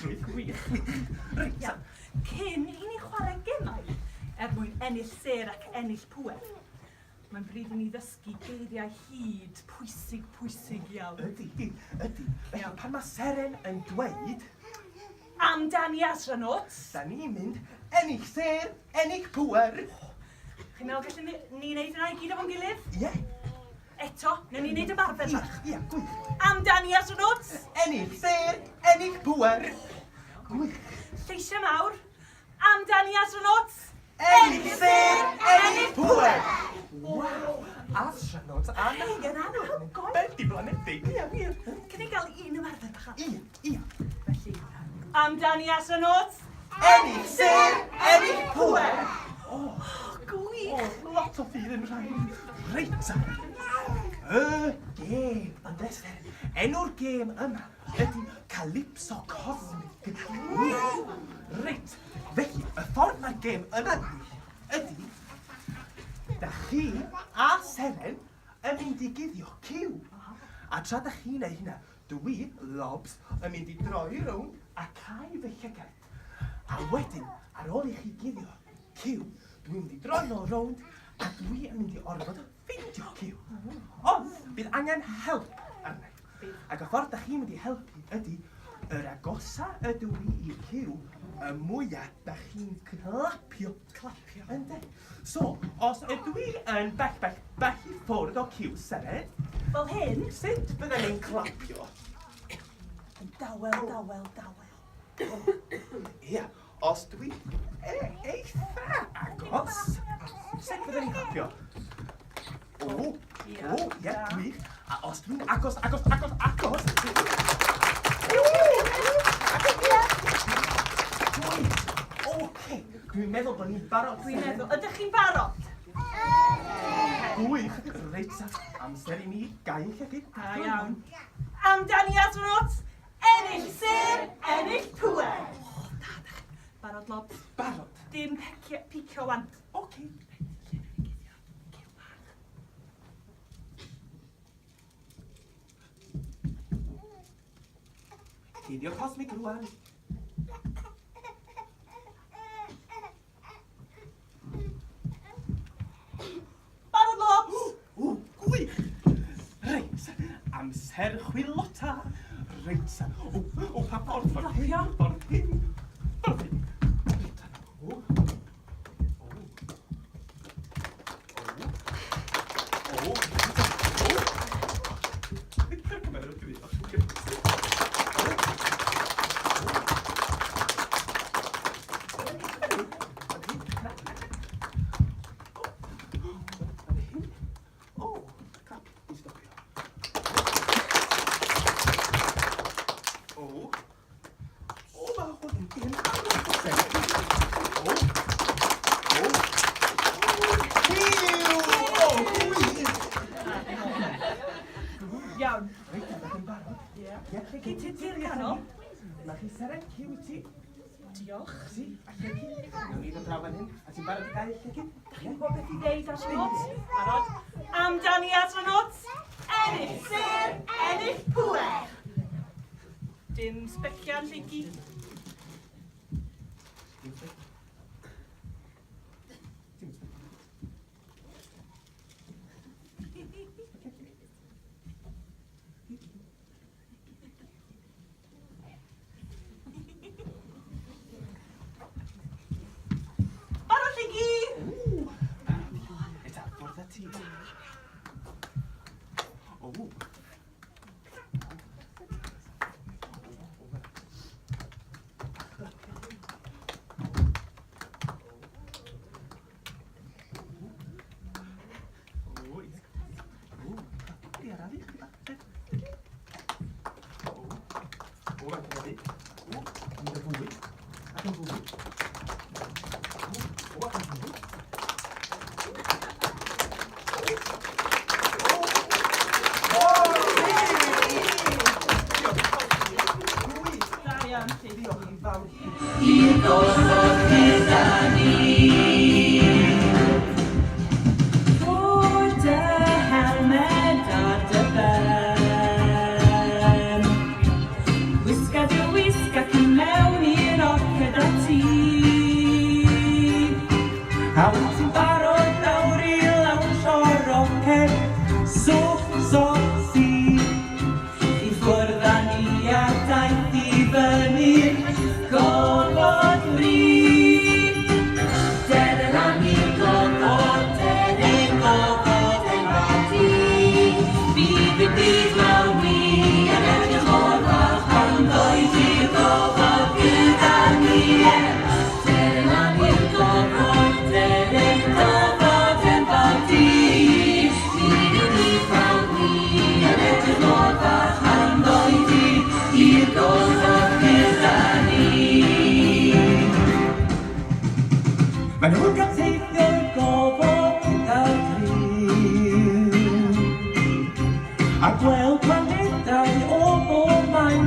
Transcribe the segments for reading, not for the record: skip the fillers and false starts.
Gwych. Reit. Cyn i ni chwarae gemau, mwyn ennill ser ac ennill pwer, mae'n bryd i ni ddysgu geiriau hyd pwysig iawn. Ydy. Felly pan mae Seren yn dweud... Amdani astronauts. Da ni'n mynd ennill ser, ennill pwer. Chi'n meddwl gallen ni wneud yna i gyd efo'n gilydd? Ie. Eto, newn ni wneud ymarfer bach. Ie, gwych. Amdani astronauts. Ennill ser, ennill pwer. Gwych. Lleisiau mawr. Amdani astronauts. Ennill ser, ennill pwer. Waw. Astronauts a Yn anhygoel. Benti blanedig. Ie. Cyn i gael un ymarfer bach. Ie. Felly, amdani astronauts. Ennill ser, ennill pwer. Gwych. Lot o ffydd yn rhaid. Reit. Gêm yn desfer. Enw'r gêm yma ydy Calypso Cosmic. Reit. Felly, y ffordd mae'r gêm yma ydy da chi a Seren yn mynd i guddio ciw. A tra da chi'n neud hynna, dwi, Lobs, yn mynd i droi rownd a cau fy llygad. A wedyn, ar ôl i chi guddio ciw, dwi'n mynd i droi nôl rownd a dwi yn mynd i orfod ffeindio ciw. Ond, bydd angen help arna. Ac y ffordd da chi'n mynd i helpu ydy, yr agosa ydw i i'r ciw, y mwyaf da chi'n clapio. Ynddi. So, os ydw i yn bell i ffwrdd o ciw Seren, Fel hyn. sut byddwn ni'n clapio? Dawel. Ia, os dwi eitha agos, sut byddwn ni'n clapio? Ie, gwych. A os dwi'n agos. Oce, dwi'n meddwl bod ni'n barod. Ydych chi'n barod? Gwych. Reit, amser i ni gau llygyd. Da iawn. Amdani astronauts. Ennill ser, ennill pwer. Barod, Lobs. Barod. Dim picio wan. Oce. Guddio cosmic rwan. Barod, Lobs. Gwych. Reit, amser chwilota. Reit, pa ffordd ffordd hyn. Iawn. Reit, ydych barod? Chi ti'r canol. Na chi Seren, ciw ti. Diolch. Si, a llygyd. Nw'n i ddod draw fan hyn. A ti'n barod i gael llygyd? Chi'n gwybod beth i ddeud astronauts? Barod. Amdani astronauts. Ennill ser, ennill pwer. Dim sbecian llegi. Barod llegi. Eta, bwrdd a ti. Wisca dy wisca cymel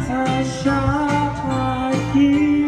a shot I hear